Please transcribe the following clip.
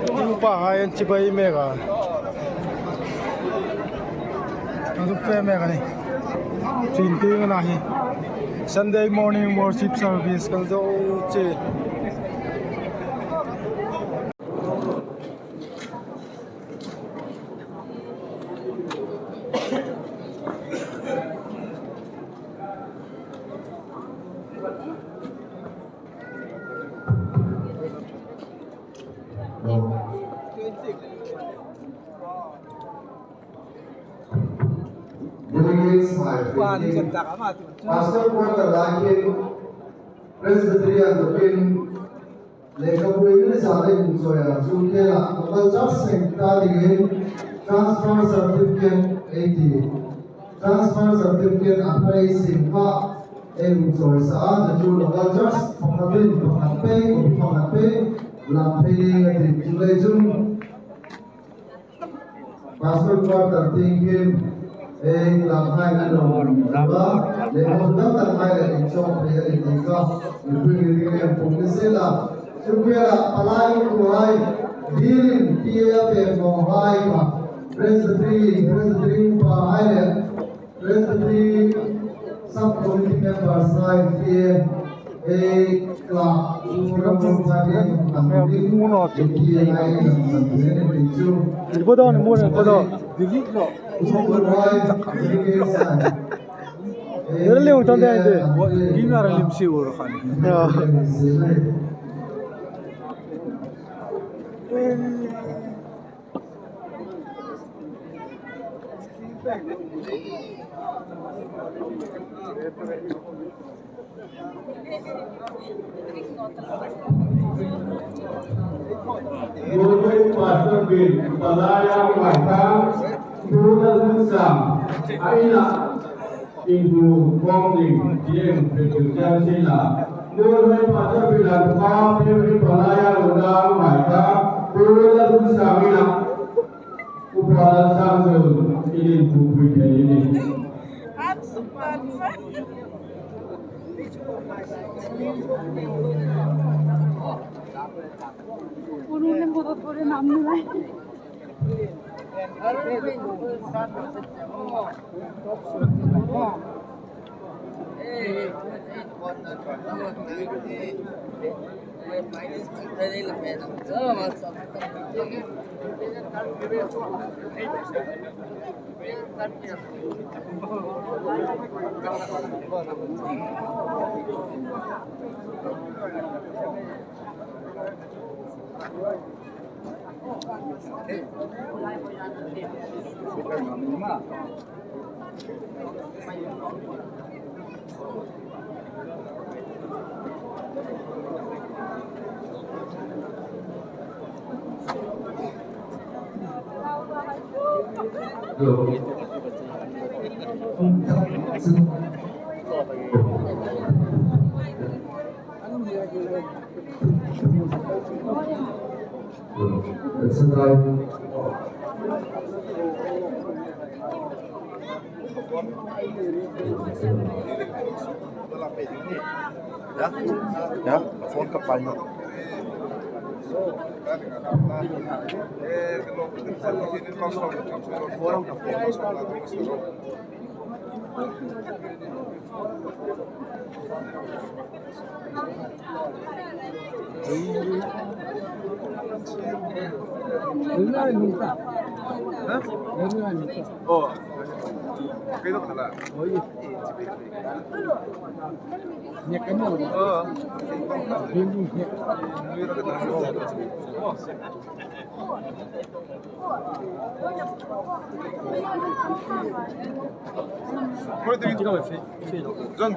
Pahayan Chibay Mega. Fair Mega. Thinking nahi. Sunday morning worship service. Kaldo che. Pastor Paul Talakin, Presbyterian Lupin, Lekapuri Sade Musoya, Sukela, Local Church Secretary, Transfer Certificate 80, Transfer Certificate Apply Simpa, Musoy Saad, the Local Church, Pangapay, Lamping, July June, Pastor Paul Talakin. Làm hai cái đồ đó để không đắp đặt hai là để cho thầy thì có những người cùng cái sẽ là chúng kia là palai của hai điên kia về mồ hai mà presbytery và hai là presbytery sub committee members hai kia là Urang Padi Ambil kia hai là Jadi bodoh ni murah bodoh. Ada lewat tanda itu. Gimana lim sih urusan? Guru Pastor Bin Palaya Waita Guru Sam Aina Ibu Kongling Yang Berjuang Sila Guru Pastor Bin Alfa Bin Palaya Waita Guru Sam Ina Upala Samsul ini buku ini. Purulia বোধ করে নাম নাই Ya, phone kapal mo. Oh, kailan ka na? Nya kan mo. Oo. Pwede din ikaw eh. John.